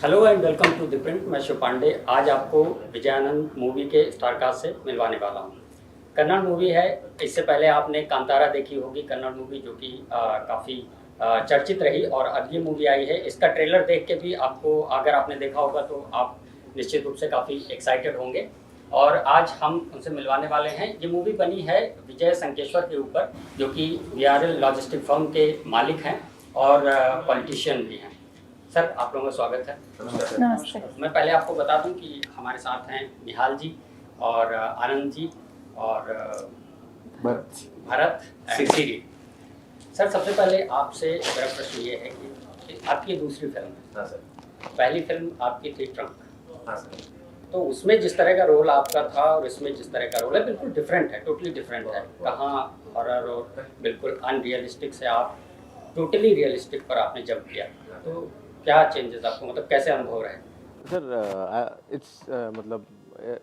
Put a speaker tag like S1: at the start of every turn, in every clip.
S1: Hello and welcome to the Print. मैं शिव पांडे आज आपको विजयानंद मूवी के स्टारकास्ट से मिलवाने वाला हूँ। कन्नड़ मूवी है। इससे पहले आपने कांतारा देखी होगी, कन्नड़ मूवी जो कि काफ़ी चर्चित रही, और अब ये मूवी आई है। इसका ट्रेलर देख के भी आपको, अगर आपने देखा होगा तो आप निश्चित रूप से काफ़ी एक्साइटेड होंगे। और आज हम उनसे मिलवाने वाले हैं। ये मूवी बनी है विजय संकेश्वर के ऊपर, जो कि वीआरएल लॉजिस्टिक फर्म के मालिक हैं और पॉलिटिशियन भी हैं। सर, आप लोगों का स्वागत है।
S2: नमस्ते।
S1: मैं पहले आपको बता दूं कि हमारे साथ हैं निहाल जी और आनंद जी और भरत एंड सीरी। सर, सबसे पहले आपसे मेरा प्रश्न ये है कि आपकी दूसरी फिल्म है।
S3: हाँ सर।
S1: पहली फिल्म आपकी थी ट्रंक।
S3: हाँ सर।
S1: तो उसमें जिस तरह का रोल आपका था और इसमें जिस तरह का रोल है, बिल्कुल डिफरेंट है, टोटली डिफरेंट है। कहाँ हॉरर और बिल्कुल अनरियलिस्टिक से आप टोटली रियलिस्टिक पर आपने जंप किया, तो क्या चेंजेस आपको, मतलब कैसे अनुभव रहे?
S3: सर मतलब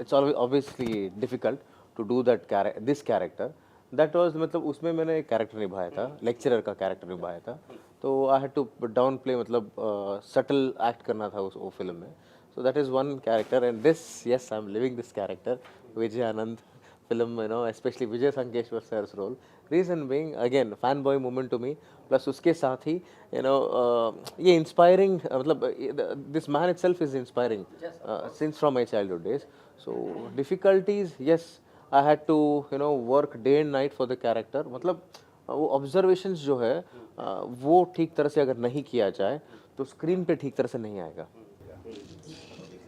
S3: it's obviously difficult to do this character. That was मतलब उसमें मैंने एक कैरेक्टर निभाया था, लेक्चरर का कैरेक्टर निभाया था। तो I had to downplay, मतलब सटल एक्ट करना था उस वो फिल्म में। So that is one character, and this, yes, I'm living this character, Vijay Anand film, especially Vijay Sankeshwar sir's role. Reason being, again, fanboy moment to me. Plus उसके साथ ही ये inspiring, मतलब this man itself is inspiring since from my childhood days. So difficulties, yes, I had to work day and night for the character. मतलब वो observations जो है वो ठीक तरह से अगर नहीं किया जाए तो स्क्रीन पे ठीक तरह से नहीं आएगा।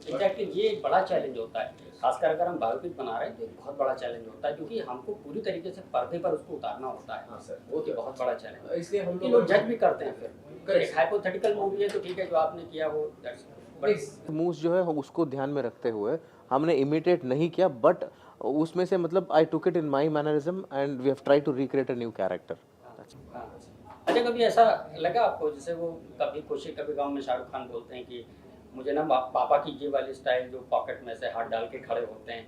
S1: एग्जैक्टली, ये एक बड़ा चैलेंज होता है, खासकर अगर हम बायोपिक बना रहे हैं तो एक बहुत बड़ा चैलेंज होता है, क्योंकि हमको पूरी तरीके से पर्दे पर उसको उतारना होता है।
S3: हाँ सर,
S1: वो तो बहुत बड़ा चैलेंज है।
S3: इसलिए हम
S1: लोग जज भी करते हैं। फिर एक हाइपोथेटिकल मूवी है तो ठीक है, जो आपने किया वो
S3: मूव्स जो है उसको ध्यान में रखते हुए हमने इमिटेट नहीं किया, बट उसमें से मतलब I took it in my mannerism and we have tried to recreate a new character.
S1: अच्छा, कभी ऐसा लगा आपको, जैसे वो कभी खुशी कभी गम में शाहरुख खान बोलते हैं कि मुझे ना पापा की ये वाली स्टाइल जो पॉकेट में से हाथ डाल के खड़े होते हैं,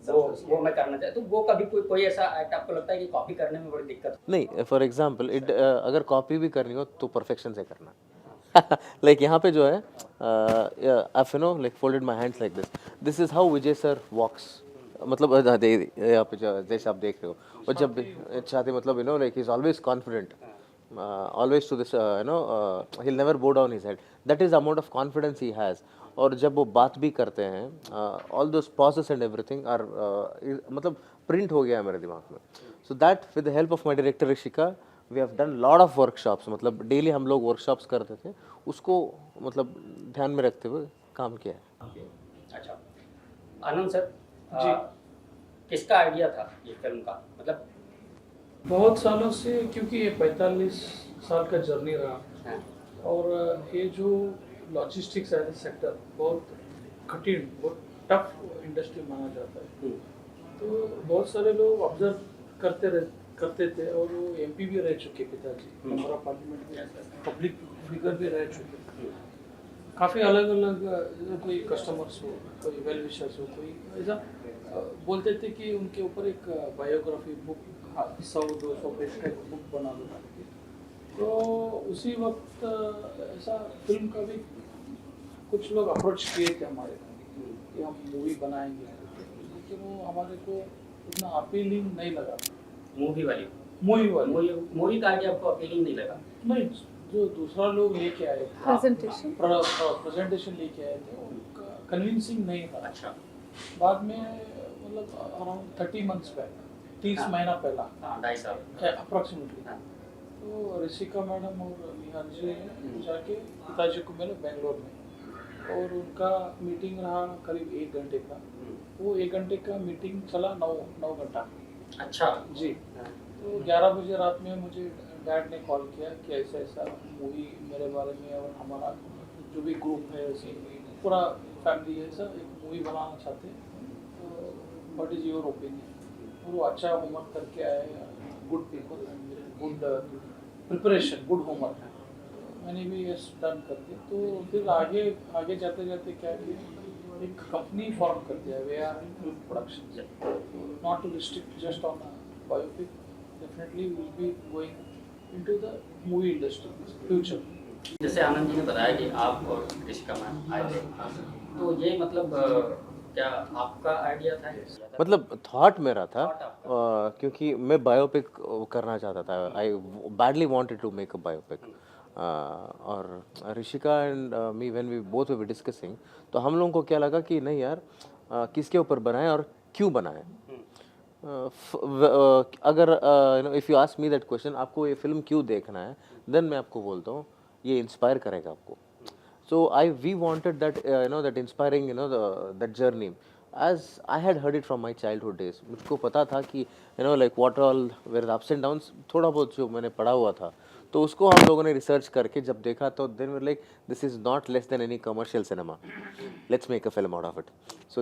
S1: वो मैं करना चाहता, तो वो कभी कोई ऐसा एक्ट आपको लगता है कि कॉपी करने में बड़ी दिक्कत?
S3: नहीं, फॉर एग्जांपल अगर कॉपी भी करनी हो तो परफेक्शन से करना। लाइक यहाँ पे जो है I like folded my hands like this is how Vijay sir walks. मतलब यहाँ पे जैसे आप देख रहे हो, और जब चाहते मतलब like he is always confident, always to this he'll never bow down his head. That is the amount of confidence he has. और जब वो बात भी करते हैं all those pauses and everything are मतलब print हो गया है मेरे दिमाग में. So that with the help of my director Rishika we have done lot of workshops. मतलब डेली हम लोग workshops करते थे, उसको मतलब ध्यान में रखते हुए काम किया है।
S1: अच्छा, आनंद सर जी, किसका आइडिया था ये फिल्म का? मतलब
S4: बहुत सालों से, क्योंकि ये 45 साल का जर्नी रहा, और ये जो लॉजिस्टिक्स एज सेक्टर बहुत कठिन, बहुत टफ इंडस्ट्री माना जाता है। तो बहुत सारे लोग ऑब्जर्व करते थे, और वो एमपी भी रह चुके, पिताजी हमारा पार्लियामेंट में पब्लिक फिगर भी रह चुके। काफ़ी अलग अलग, कोई कस्टमर्स हो, कोई वेल विशर्स हो, कोई ऐसा बोलते थे कि उनके ऊपर एक बायोग्राफी बुक 100-200 पेज का एक बुक बना दो। तो उसी वक्त ऐसा फिल्म का भी कुछ लोग अप्रोच किए थे हमारे कि हम मूवी बनाएंगे, लेकिन वो हमारे को इतना अपीलिंग नहीं लगा।
S1: मूवी का आइडिया आपको अपीलिंग नहीं लगा?
S4: नहीं, जो दूसरा लोग लेके आए थे, प्रेजेंटेशन लेके आए थे, उनका कन्विंसिंग नहीं था।
S1: अच्छा,
S4: बाद में मतलब अराउंड 30 मंथ्स बैक, 30 महीना पहला,
S1: 2.5 साल
S4: अप्रॉक्सीमेटली, तो ऋषिका मैडम और निहाल जी जाके पिताजी को मिले बेंगलोर में, और उनका मीटिंग रहा करीब 1 घंटे का। वो 1 घंटे का मीटिंग चला 9 घंटा।
S1: अच्छा
S4: जी। तो 11 बजे रात में मुझे डैड ने कॉल किया कि ऐसा ऐसा मूवी मेरे बारे में, और हमारा जो भी ग्रुप है, उसी पूरा फैमिली है, ऐसा एक मूवी बनाना चाहते हैं, तो व्हाट इज़ योर ओपिनियन? वो अच्छा होमवर्क करके आए, good people, good preparation, good homework है। मैंने भी ये डन कर दिया। तो फिर आगे जाते जाते क्या किया, एक कंपनी फॉर्म कर दिया, we are film production, not to restrict just on biopic, definitely will be going into the movie industry future.
S1: जैसे आनंद जी ने बताया कि आप और ऋषिका मैम आए थे, तो ये मतलब क्या आपका आइडिया था?
S3: मतलब थॉट मेरा था,
S1: Thought आपका।
S3: क्योंकि मैं बायोपिक करना चाहता था। I badly wanted to make a biopic. और Rishika and me when we both were discussing, तो हम लोगों को क्या लगा कि नहीं यार, किसके ऊपर बनाएं और क्यों बनाएं। अगर you know, if you ask me that question, आपको ये फिल्म क्यों देखना है, देन मैं आपको बोलता हूँ ये इंस्पायर करेगा आपको। So we wanted that that inspiring, that journey, as I had heard it from my childhood days. मुझको पता था कि like what all were the ups and downs, थोड़ा बहुत जो मैंने पढ़ा हुआ था, तो उसको हम लोगों ने रिसर्च करके जब देखा तो then we're like this is not less than any commercial cinema, let's make a film out of it. So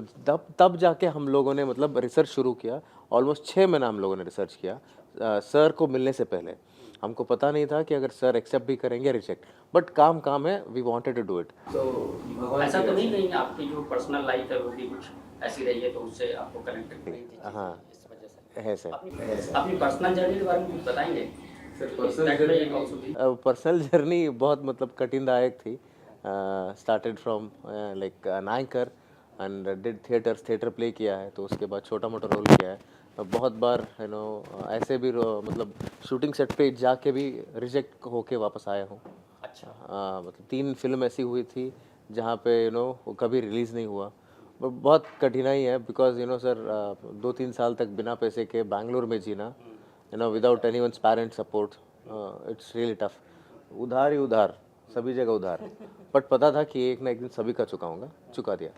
S3: तब जाके हम लोगों ने मतलब रिसर्च शुरू किया। ऑलमोस्ट 6 महीना हम लोगों ने रिसर्च किया। सर को मिलने से पहले हमको पता नहीं था कि अगर सर एक्सेप्ट भी करेंगे रिजेक्ट, बट काम है, we wanted to do it.
S1: तो ऐसा तो नहीं कहीं आपकी जो पर्सनल लाइफ है वो भी कुछ ऐसी रही है तो उससे आपको कनेक्ट नहीं थी चीज़ें,
S3: हाँ।
S1: इस वजह से
S3: है सर।
S1: अपनी पर्सनल जर्नी के बारे में कुछ बताएंगे?
S3: पर्सनल जर्नी बहुत मतलब कठिनदायक थी। Started from like an anchor and did theatre play किया है, तो उसके बाद छोटा मोटा रोल किया है। बहुत बार ऐसे भी मतलब शूटिंग सेट पे जाके भी रिजेक्ट होके वापस आया हूँ।
S1: अच्छा।
S3: मतलब 3 फिल्म ऐसी हुई थी जहाँ पे वो कभी रिलीज़ नहीं हुआ। बहुत कठिनाई है, बिकॉज सर 2-3 साल तक बिना पैसे के बैंगलोर में जीना, without anyone's parent support, it's really tough. उधार ही उधार, सभी जगह उधार। बट पता था कि एक ना एक दिन सभी का चुकाऊंगा, चुका दिया।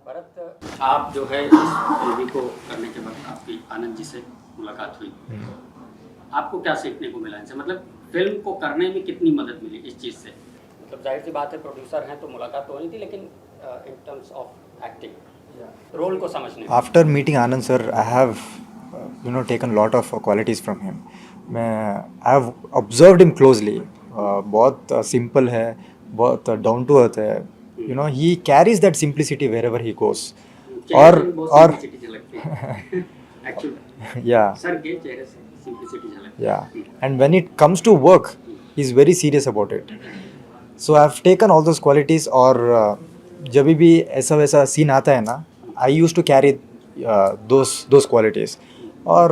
S1: भरत, आप जो है इस मूवी को करने के वक्त आपकी आनंद जी से मुलाकात हुई, आपको क्या सीखने को मिला इनसे? मतलब फिल्म को करने में कितनी मदद मिली इस चीज़ से? मतलब जाहिर सी बात है प्रोड्यूसर हैं तो मुलाकात तो होनी थी, लेकिन in terms of acting role को समझने में।
S2: After meeting Anand sir, I have taken lot of qualities from him. I have observed him closely. बहुत simple है, बहुत down to earth है. He carries that simplicity wherever he goes. और
S1: simplicity झलकती है actually।
S2: yeah,
S1: सर के चेहरे से simplicity झलकती है।
S2: yeah. And when it comes to work, he's very serious about it. So I have taken all those qualities. और जब भी ऐसा वैसा सीन आता है ना, I used to carry those qualities. और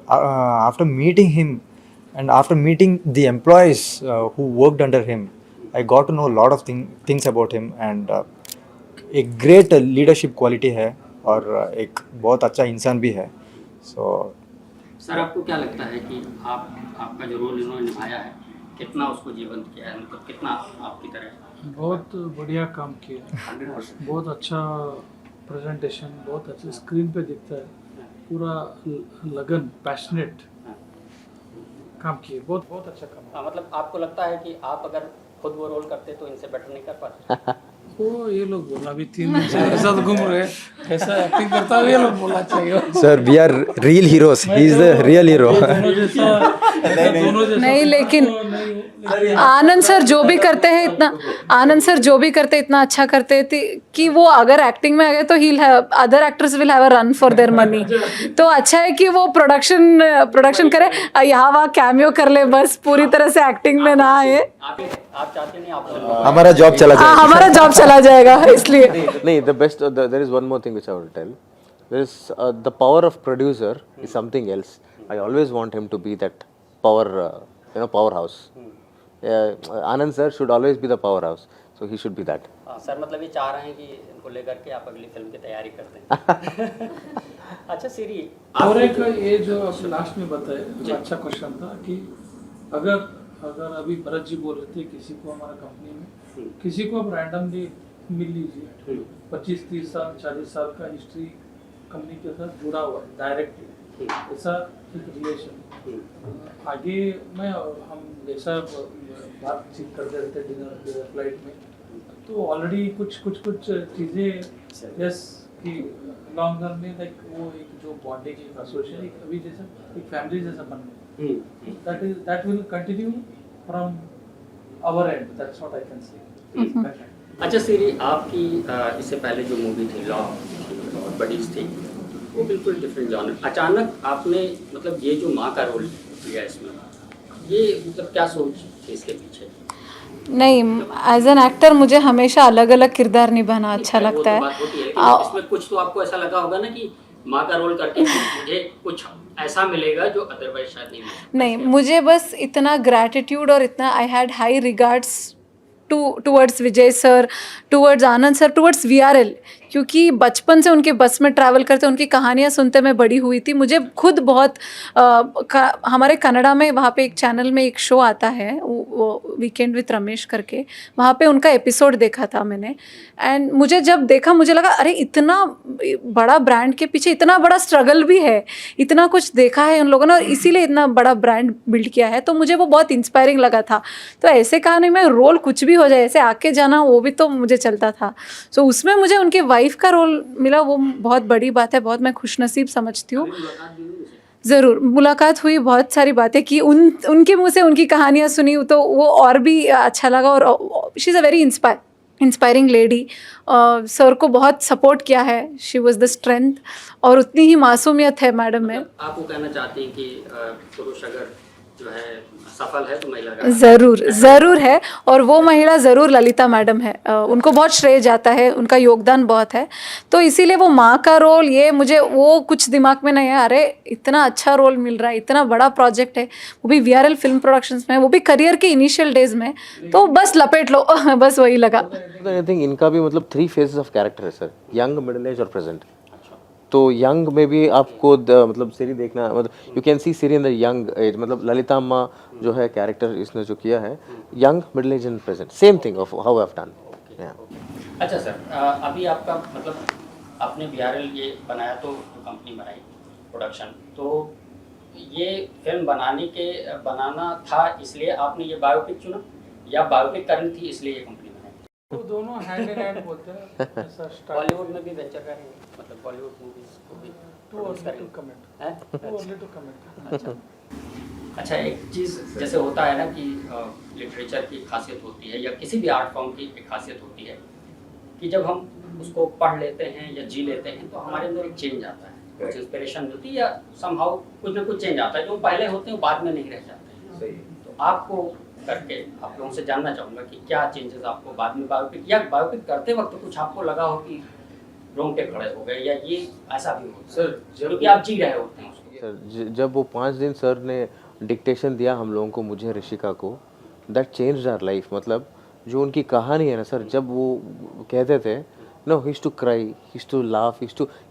S2: after meeting him and after meeting the employees who worked under him, I got to know a lot of things about him. And एक great leadership quality है और एक बहुत अच्छा इंसान भी है. So
S1: सर, आपको क्या लगता है कि आपका जो रोल इन्होंने निभाया है कितना उसको जीवंत किया है, मतलब कितना आपकी तरह?
S4: बहुत बढ़िया काम किया,
S1: 100%।
S4: बहुत अच्छा प्रेजेंटेशन, बहुत अच्छा स्क्रीन पे दिखता है, पूरा लगन, पैशनेट काम किए, बहुत बहुत अच्छा काम।
S1: मतलब आपको लगता है कि आप अगर खुद वो रोल करते तो इनसे बेटर नहीं कर पाते?
S4: वो ये लोग बोला भी 3 दिन से ऐसा तो घूम रहे, ऐसा एक्टिंग करता है, ये लोग बोला चाहिए।
S2: sir, we are real heroes. He is the real hero.
S5: नहीं, लेकिन आनंद सर जो भी करते हैं इतना अच्छा करते थे कि वो अगर एक्टिंग में आ गए तो other actors will have a run for their money. तो अच्छा है कि वो प्रोडक्शन करे, यहाँ वहाँ कैमियो कर ले, बस पूरी तरह से एक्टिंग में ना आए।
S1: आप चाहते नहीं आप
S2: हमारा जॉब चला जाएगा।
S5: हमारा जॉब चला जाएगा, इसलिए
S3: नहीं, the best, there is one more thing which I will tell. There is the power of producer is something else. I always want him to be that powerhouse. Anand sir should always be the powerhouse, so he should be that.
S1: Sir मतलब ये चाह रहे हैं कि इनको लेकर के आप अगली फिल्म की तैयारी कर दें। अच्छा सीरी,
S4: और एक ये जो आपने लास्ट में बताया, जो अच्छा क्वेश्चन था कि अगर अभी भरत जी बोल रहे थे किसी को हमारा कंपनी में किसी को आप रैंडमली मिल लीजिए, 25-30 साल 40 साल का हिस्ट्री कंपनी के साथ जुड़ा हुआ है डायरेक्टली, ऐसा एक रिलेशन आगे में हम जैसा बातचीत करते रहते डिनर फ्लाइट में, तो ऑलरेडी कुछ चीज़ें यस कि लॉन्ग रन में लाइक वो एक जो बॉन्डिंग एक एसोसिएशन अभी जैसा एक फैमिली जैसा बन गया, that will continue from our and, that's what I can say.
S1: अच्छा सीरी, आपकी इससे पहले जो मूवी थी लॉ और बडीज थी, वो बिल्कुल डिफरेंट जॉनर। अचानक आपने मतलब ये जो माँ का रोल लिया इसमें, ये मतलब क्या सोच थी इसके पीछे?
S5: नहीं, एज एन एक्टर मुझे हमेशा अलग अलग किरदार निभाना अच्छा
S1: वो
S5: लगता
S1: तो
S5: है।
S1: बात होती है, लेकिन
S5: आ-
S1: इसमें कुछ तो आपको ऐसा लगा होगा ना कि माँ का रोल करके मुझे कुछ ऐसा मिलेगा जो अदरवाइज शायद नहीं मिलता।
S5: नहीं, मुझे बस इतना ग्रैटिट्यूड और इतना I had high regards towards Vijay sir, towards Anand sir, towards VRL, क्योंकि बचपन से उनके बस में ट्रैवल करते उनकी कहानियाँ सुनते मैं बड़ी हुई थी। मुझे खुद बहुत हमारे कनाडा में वहाँ पे एक चैनल में एक शो आता है वो वीकेंड विथ रमेश करके, वहाँ पे उनका एपिसोड देखा था मैंने। एंड मुझे जब देखा मुझे लगा अरे इतना बड़ा ब्रांड के पीछे इतना बड़ा स्ट्रगल भी है, इतना कुछ देखा है उन लोगों ने और इसीलिए इतना बड़ा ब्रांड बिल्ड किया है। तो मुझे वो बहुत इंस्पायरिंग लगा था। तो ऐसे कहानी में रोल कुछ भी हो जाए, ऐसे आके जाना वो भी तो मुझे चलता था। सो उसमें मुझे उनके वाइफ का रोल मिला, वो बहुत बड़ी बात है, बहुत मैं खुशनसीब समझती हूँ। ज़रूर मुलाकात हुई, बहुत सारी बातें की, उनके मुंह से उनकी कहानियाँ सुनी तो वो और भी अच्छा लगा। और she is a very inspiring lady. Sir को बहुत सपोर्ट किया है, शी वॉज द स्ट्रेंथ, और उतनी ही मासूमियत है मैडम में।
S1: मतलब आप वो कहना चाहते हैं कि पुरुष अगर जो है सफल है तो महिला का
S5: ज़रूर है, और वो महिला ज़रूर ललिता मैडम है। उनको बहुत श्रेय जाता है, उनका योगदान बहुत है। तो इसीलिए वो माँ का रोल, ये मुझे वो कुछ दिमाग में नहीं है, अरे इतना अच्छा रोल मिल रहा है, इतना बड़ा प्रोजेक्ट है, वो भी वीआरएल फिल्म प्रोडक्शंस में, वो भी करियर के इनिशियल डेज में, तो बस लपेट लो बस वही लगा।
S3: आई थिंक इनका भी मतलब 3 फेजेस ऑफ कैरेक्टर है सर, यंग, मिडिल एज और प्रेजेंट। तो यंग में भी आपको मतलब सीरी देखना, मतलब यू कैन सी सीरी इन द यंग एज, मतलब ललिता अम्मा जो है कैरेक्टर इसने जो किया है, young, middle as and present, same thing of how I have done.
S1: अच्छा सर, अभी आपका मतलब आपने वीआरएल ये बनाया तो जो कंपनी बनाई प्रोडक्शन, तो ये फिल्म बनाना था इसलिए आपने ये बायोपिक चुना, या बायोपिक करनी थी इसलिए ये कंपनी बनाई?
S4: वो दोनों हैंड इन हैंड बोलते हैं, ऐसा स्टार्ट।
S1: बॉलीवुड में भी वेंचर करेंगे, मतलब बॉलीवुड मूवीज को भी
S4: टू अर्ली टू कमेंट,
S1: हैं?
S4: Too early to comment.
S1: अच्छा, एक चीज़ जैसे होता है ना कि लिटरेचर की खासियत होती है या किसी भी आर्ट फॉर्म की एक खासियत होती है कि जब हम उसको पढ़ लेते हैं या जी लेते हैं तो हमारे अंदर एक चेंज आता है, कुछ इंस्पिरेशन मिलती है या समहाउ कुछ ना कुछ चेंज आता है, जो पहले होते हैं वो बाद में नहीं रह जाते हैं। तो आपको करके आप लोगों से जानना चाहूँगा कि क्या चेंजेस आपको बाद में बायोपिक करते वक्त कुछ आपको लगा हो कि रोंगटे खड़े हो गए, या ये ऐसा भी होता है
S6: सर
S1: क्योंकि आप जी रहे होते हैं उसको?
S3: सर जब वो 5 दिन सर ने डिक्टेशन दिया हम लोगों को, मुझे, ऋषिका को, दैट चेंज्ड आवर लाइफ। मतलब जो उनकी कहानी है ना सर, जब वो कहते थे no, he to cry, he to laugh,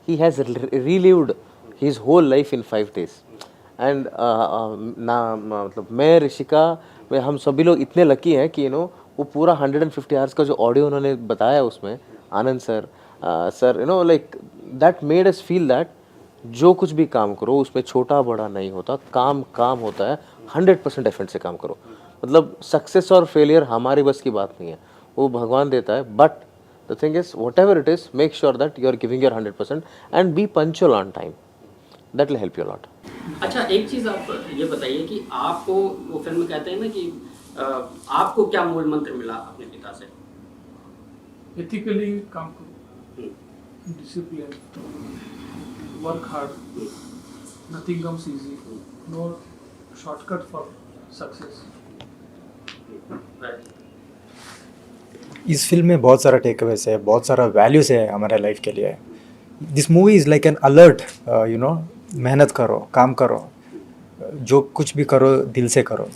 S3: he has relived his whole life in 5 days। And ना मतलब मैं, ऋषिका, हम सभी लोग इतने लकी हैं कि वो पूरा 150 आवर्स का जो ऑडियो उन्होंने बताया उसमें, Anand sir sir like that made us feel that जो कुछ भी काम करो उसमें छोटा बड़ा नहीं होता, काम होता है, 100% एफर्ट से काम करो। मतलब सक्सेस और फेलियर हमारी बस की बात नहीं है, वो भगवान देता है। But the thing is whatever it is, make sure that you are giving your 100% and be punctual on time, that will help you lot.
S1: अच्छा, एक चीज़ आप ये बताइए कि आपको वो फिल्म में कहते हैं ना कि आपको क्या मूल मंत्र मिला अपने पिता से?
S4: एथिकली काम करो, discipline, work hard, nothing comes easy, no shortcut for success.
S2: इस फिल्म में बहुत सारा टेक अवेज है, बहुत सारा वैल्यूज है हमारे लाइफ के लिए। This movie is like an alert, मेहनत करो, काम करो, जो कुछ भी करो दिल से करो।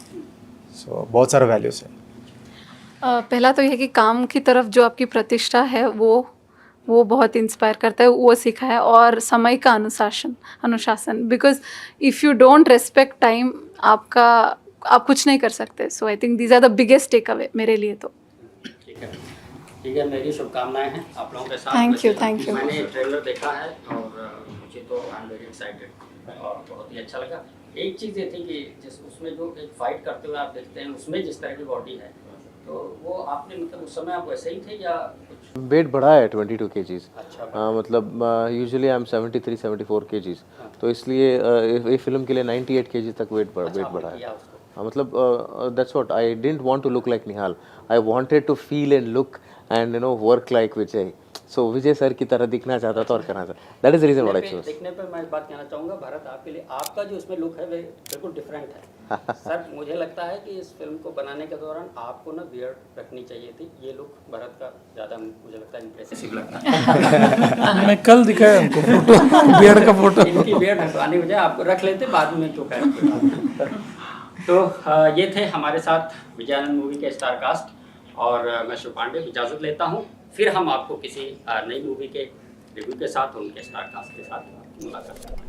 S2: सो बहुत सारा वैल्यूज है।
S5: पहला तो यह कि काम की तरफ जो आपकी प्रतिष्ठा है वो बहुत इंस्पायर करता है, वो सीखा है। और समय का अनुशासन, because if you don't respect time, आप कुछ नहीं कर सकते। So I think these are the biggest takeaway मेरे लिए तो।
S1: ठीक है, मेरी शुभकामनाएं हैं आप लोगों के साथ।
S5: Thank you.
S1: मैंने ट्रेलर देखा है और मुझे तो आई एम वेरी एक्साइटेड और बहुत ही अच्छा लगा। एक चीज़ ये थी कि जिस उसमें जो एक फाइट करते हुए आप देखते हैं, उसमें जिस तरह की बॉडी है, तो वो आपने मतलब उस समय आप वैसे ही थे या कुछ?
S3: वेट बढ़ा है 22 kgs।
S1: अच्छा,
S3: मतलब यूजुअली आई एम 73-74 kgs, तो इसलिए ये फिल्म के लिए 98 kg तक वेट बढ़ा है। मतलब that's what I didn't want to look like Nihal, I wanted to feel and look and work like Vijay. So Vijay sir की तरह दिखना चाहता था और करना चाहता, that is the reason what I chose.
S1: देखने पे मैं एक बात कहना चाहूँगा भरत, आपके लिए आपका जो इसमें लुक है वे बिल्कुल डिफरेंट है। सर मुझे लगता है कि इस फिल्म को बनाने के दौरान आपको ना बियर्ड रखनी चाहिए थी। ये लुक भरत का ज़्यादा मुझे लगता है इम्प्रेसिव लगता है।
S4: मैं कल दिखाया हमको फोटो, बियर्ड का फोटो।
S1: इनकी बियर्ड हटवाने बजाय आपको रख लेते, बाद में तो खैर। तो ये थे हमारे साथ विजयानंद मूवी के स्टार कास्ट, और मैं शिव पांडे इजाज़त लेता हूँ। फिर हम आपको किसी नई मूवी के रिव्यू के साथ, उनके स्टार कास्ट के साथ मुलाकात करेंगे।